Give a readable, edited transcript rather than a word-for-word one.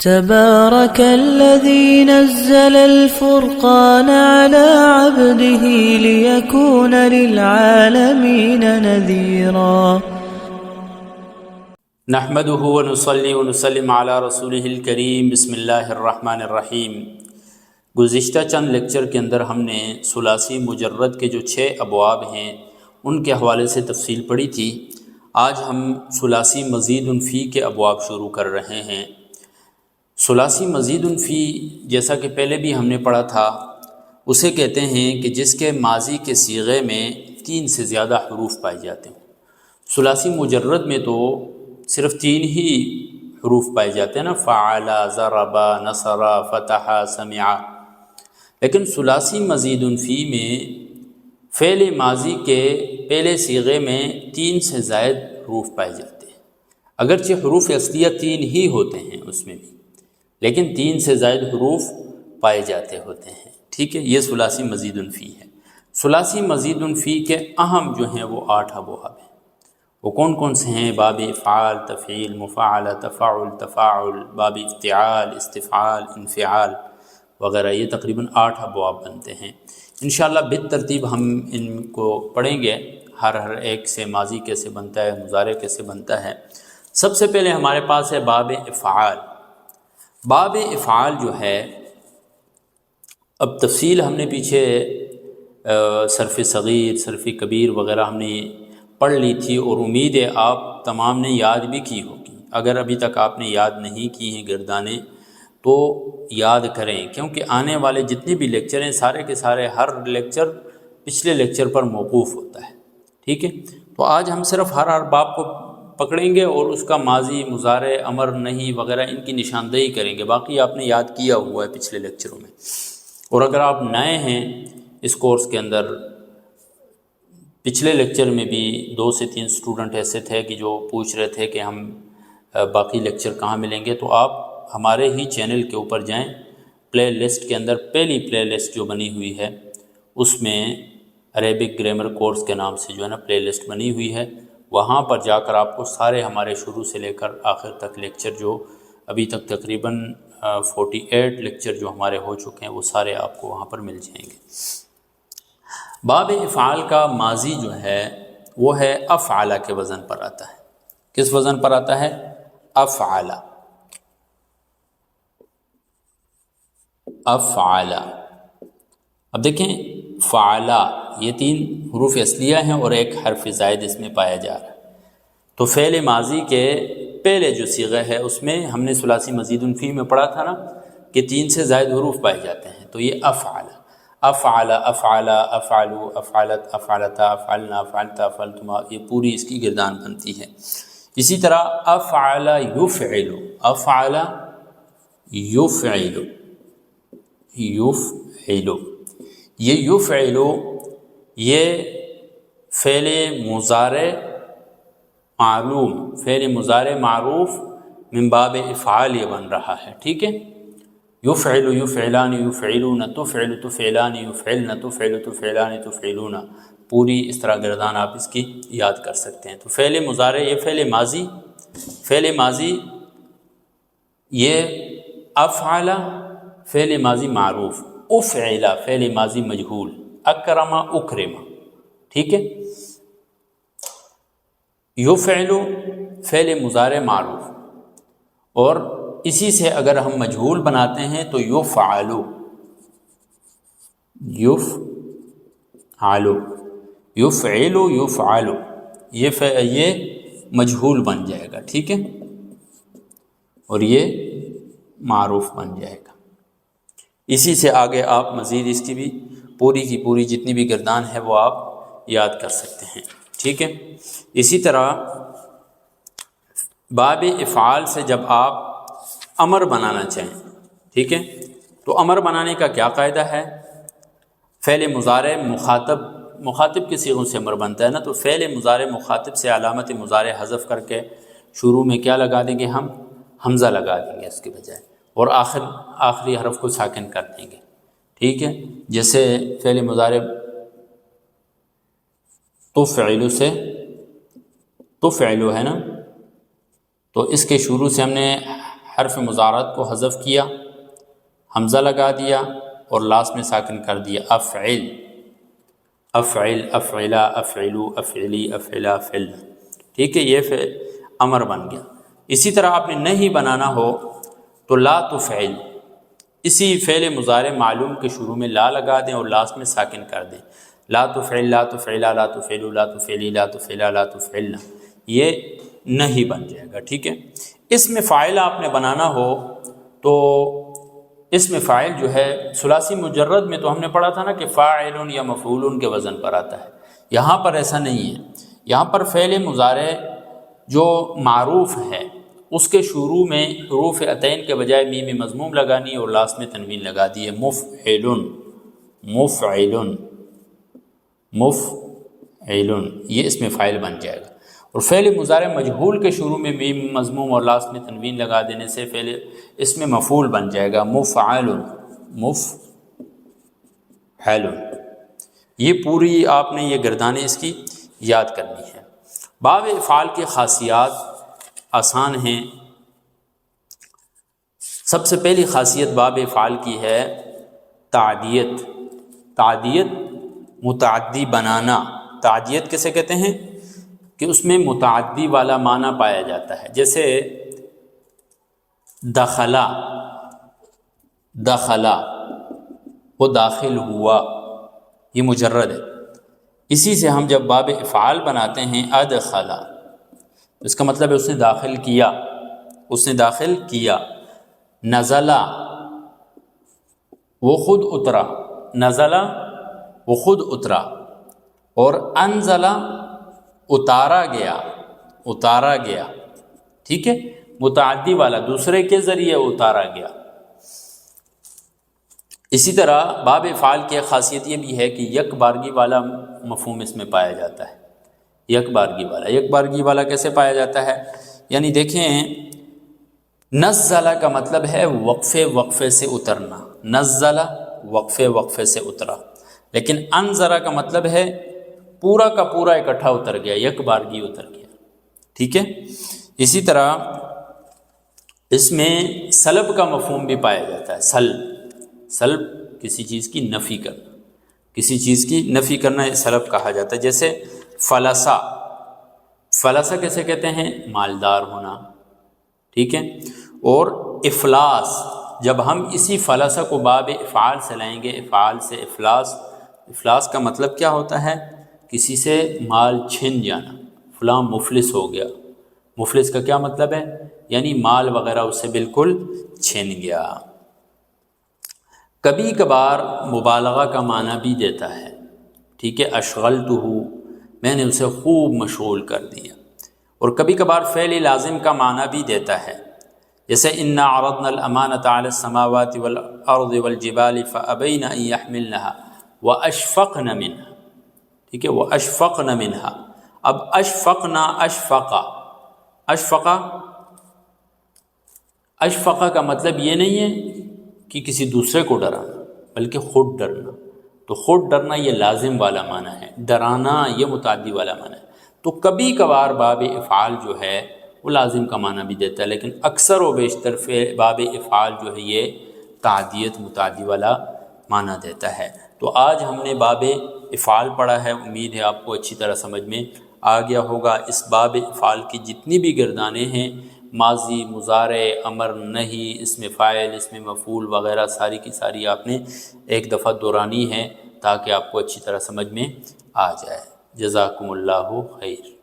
تبارك الذي نزل الفرقان على عبده ليكون للعالمين نذيرا نحمده ونصلي ونسلم على رسوله الکریم بسم اللہ الرحمن الرحیم۔ گزشتہ چند لیکچر کے اندر ہم نے ثلاثی مجرد کے جو 6 ابواب ہیں ان کے حوالے سے تفصیل پڑھی تھی۔ آج ہم ثلاثی مزید فی کے ابواب شروع کر رہے ہیں۔ ثلاثی مزید فی جیسا کہ پہلے بھی ہم نے پڑھا تھا، اسے کہتے ہیں کہ جس کے ماضی کے صیغے میں 3 سے زیادہ حروف پائے جاتے ہیں۔ ثلاثی مجرد میں تو صرف 3 ہی حروف پائے جاتے ہیں نا، فعل، ضرب، نصر، فتح، سمع۔ لیکن ثلاثی مزید فی میں فعل ماضی کے پہلے صیغے میں 3 سے زائد حروف پائے جاتے ہیں۔ اگرچہ حروف اصلیہ 3 ہی ہوتے ہیں اس میں بھی، لیکن 3 سے زائد حروف پائے جاتے ہوتے ہیں۔ ٹھیک ہے، یہ ثلاثی مزید فی ہے۔ ثلاثی مزید فی کے اہم جو ہیں وہ 8 ابواب ہیں۔ وہ کون کون سے ہیں؟ باب افعال، تفعیل، مفاعل، تفاعل، تفاعل، باب افتعال، استفعال، انفعال وغیرہ۔ یہ تقریباً 8 ابواب بنتے ہیں۔ انشاءاللہ بالترتیب ہم ان کو پڑھیں گے، ہر ایک سے ماضی کیسے بنتا ہے، مضارع کیسے بنتا ہے۔ سب سے پہلے ہمارے پاس ہے باب افعال۔ باب افعال جو ہے، اب تفصیل ہم نے پیچھے صرف صغیر، صرف کبیر وغیرہ ہم نے پڑھ لی تھی، اور امید ہے آپ تمام نے یاد بھی کی ہوگی۔ اگر ابھی تک آپ نے یاد نہیں کی ہیں گردانیں تو یاد کریں، کیونکہ آنے والے جتنے بھی لیکچر ہیں سارے کے سارے، ہر لیکچر پچھلے لیکچر پر موقوف ہوتا ہے۔ ٹھیک ہے، تو آج ہم صرف ہر باب کو پکڑیں گے اور اس کا ماضی، مضارع، امر، نہی وغیرہ ان کی نشاندہی کریں گے۔ باقی آپ نے یاد کیا ہوا ہے پچھلے لیکچروں میں۔ اور اگر آپ نئے ہیں اس کورس کے اندر، پچھلے لیکچر میں بھی 2 سے 3 اسٹوڈنٹ ایسے تھے کہ جو پوچھ رہے تھے کہ ہم باقی لیکچر کہاں ملیں گے، تو آپ ہمارے ہی چینل کے اوپر جائیں، پلے لسٹ کے اندر پہلی پلے لسٹ جو بنی ہوئی ہے اس میں عربک گرامر کورس کے نام سے جو ہے نا پلے لسٹ بنی ہوئی ہے، وہاں پر جا کر آپ کو سارے ہمارے شروع سے لے کر آخر تک لیکچر، جو ابھی تک تقریباً 48 لیکچر جو ہمارے ہو چکے ہیں، وہ سارے آپ کو وہاں پر مل جائیں گے۔ باب افعال کا ماضی جو ہے وہ ہے افعل کے وزن پر آتا ہے۔ کس وزن پر آتا ہے؟ افعل۔ افعل۔ اب دیکھیں، فعل یہ 3 حروف اصلیہ ہیں اور ایک حرف زائد اس میں پایا جا رہا ہے۔ تو فعل ماضی کے پہلے جو صیغہ ہے اس میں ہم نے ثلاثی مزید فی میں پڑھا تھا نا کہ 3 سے زائد حروف پائے جاتے ہیں، تو یہ افعل، افعل، افعل، افعلوا، افعلت، افعلتا، افعلنا، افعلتا، افعلتما، یہ پوری اس کی گردان بنتی ہے۔ اسی طرح افعل یفعل، افعل یفعل، یفعل، یہ یفعل یہ فعل مضارع معلوم، فعل مضارع معروف من باب افعال یہ بن رہا ہے۔ ٹھیک ہے، یفعل، یفعلان، یفعلون، تفعل، تفعلان، یفعلن، تفعل، تفعلان، تفعلون، پوری اس طرح گردان آپ اس کی یاد کر سکتے ہیں۔ تو فعل مضارع یہ فعل ماضی، فعل ماضی یہ افعل فعل ماضی معروف، افعل فعل ماضی مجہول، اکرم، اکرم۔ ٹھیک ہے، یفعل فعل مضارع معروف، اور اسی سے اگر ہم مجہول بناتے ہیں تو یفعل، یفعل، یفعل، یفعل، یہ مجہول بن جائے گا۔ ٹھیک ہے، اور یہ معروف بن جائے گا۔ اسی سے آگے آپ مزید اس کی بھی پوری کی پوری جتنی بھی گردان ہے وہ آپ یاد کر سکتے ہیں۔ ٹھیک ہے، اسی طرح باب افعال سے جب آپ امر بنانا چاہیں، ٹھیک ہے، تو امر بنانے کا کیا قاعدہ ہے؟ فعل مضارع مخاطب کے صیغوں سے امر بنتا ہے نا، تو فعل مضارع مخاطب سے علامت مضارع حذف کر کے شروع میں کیا لگا دیں گے؟ ہم حمزہ لگا دیں گے اس کے بجائے، اور آخری حرف کو ساکن کر دیں گے۔ ٹھیک ہے، جیسے فعل مضارع تفعل سے تفعل ہے نا، تو اس کے شروع سے ہم نے حرف مضارعت کو حذف کیا، حمزہ لگا دیا اور لاسٹ میں ساکن کر دیا، افعل، افعل، افعلا، افعلو، افعلی، افعلا، افعل، ٹھیک ہے، یہ امر بن گیا۔ اسی طرح آپ نے نہیں بنانا ہو تو لا تفعل، اسی فعل مضارع معلوم کے شروع میں لا لگا دیں اور لاسٹ میں ساکن کر دیں، لا تفعل، لا تفعلا، لا تفعلو، لا تفعلی، لا تفعلا، لا تفعلنا، یہ نہیں بن جائے گا، ٹھیک ہے۔ اس میں فاعل آپ نے بنانا ہو تو اس میں فاعل جو ہے ثلاثی مجرد میں تو ہم نے پڑھا تھا نا کہ فاعل یا مفعول کے وزن پر آتا ہے، یہاں پر ایسا نہیں ہے، یہاں پر فعل مضارع جو معروف ہے اس کے شروع میں حروف عطین کے بجائے میم مضموم لگانی اور لاسٹ میں تنوین لگا دی ہے، مفعل، مفعل، مفعل، یہ اس میں فاعل بن جائے گا۔ اور فعل مضارع مجہول کے شروع میں میم مضموم اور لاسٹ میں تنوین لگا دینے سے فعل اس میں مفعول بن جائے گا، مفعل، مفعل۔ یہ پوری آپ نے یہ گردانیں اس کی یاد کرنی ہے۔ باب افعال کی خاصیات آسان ہیں۔ سب سے پہلی خاصیت باب افعال کی ہے تعدیت، تعدیت متعدی بنانا۔ تعدیت کسے کہتے ہیں کہ اس میں متعدی والا معنی پایا جاتا ہے، جیسے دخلا، دخلا وہ داخل ہوا، یہ مجرد ہے۔ اسی سے ہم جب باب افعال بناتے ہیں ادخلا، اس کا مطلب ہے اس نے داخل کیا، اس نے داخل کیا۔ نزلا وہ خود اترا، نزلا وہ خود اترا، اور انزلا اتارا گیا، اتارا گیا، ٹھیک ہے، متعدی والا دوسرے کے ذریعے اتارا گیا۔ اسی طرح باب افعال کی خاصیت یہ بھی ہے کہ یک بارگی والا مفہوم اس میں پایا جاتا ہے، یک بارگی والا۔ یک بارگی والا کیسے پایا جاتا ہے؟ یعنی دیکھیں نزلہ کا مطلب ہے وقفے وقفے سے اترنا، نزلہ وقفے وقفے سے اترا، لیکن انزلہ کا مطلب ہے پورا کا پورا اکٹھا اتر گیا، یک بارگی اتر گیا، ٹھیک ہے۔ اسی طرح اس میں سلب کا مفہوم بھی پایا جاتا ہے، سلب، سلب کسی چیز کی نفی کرنا، کسی چیز کی نفی کرنا یہ سلب کہا جاتا ہے۔ جیسے فلسا، فلسا کیسے کہتے ہیں؟ مالدار ہونا، ٹھیک ہے۔ اور افلاس، جب ہم اسی فلسا کو باب افعال سے لائیں گے، افعال سے افلاس، افلاس کا مطلب کیا ہوتا ہے؟ کسی سے مال چھن جانا، فلاں مفلس ہو گیا۔ مفلس کا کیا مطلب ہے؟ یعنی مال وغیرہ اس سے بالکل چھن گیا۔ کبھی کبھار مبالغہ کا معنی بھی دیتا ہے، ٹھیک ہے، اشغلتہ، میں نے اسے خوب مشغول کر دیا۔ اور کبھی کبھار فعل لازم کا معنی بھی دیتا ہے، جیسے انا عرضنا الامانۃ علی السماوات والارض والجبال فابین ان یحملنها واشفقن منها، ٹھیک ہے، واشفقن منها۔ اب اشفقنا، اشفقا، اشفقا، اشفقا کا مطلب یہ نہیں ہے کہ کسی دوسرے کو ڈرانا، بلکہ خود ڈرنا۔ تو خود ڈرنا یہ لازم والا معنی ہے، ڈرانا یہ متعدی والا معنی ہے۔ تو کبھی کبھار باب افعال جو ہے وہ لازم کا معنی بھی دیتا ہے، لیکن اکثر و بیشتر باب افعال جو ہے یہ تعدیت متعدی والا معنی دیتا ہے۔ تو آج ہم نے باب افعال پڑھا ہے، امید ہے آپ کو اچھی طرح سمجھ میں آ گیا ہوگا۔ اس باب افعال کی جتنی بھی گردانیں ہیں، ماضی، مضارع، امر، نہی، اسم فاعل، اسم مفعول وغیرہ، ساری کی ساری آپ نے ایک دفعہ دورانی ہے تاکہ آپ کو اچھی طرح سمجھ میں آ جائے۔ جزاکم اللہ خیر۔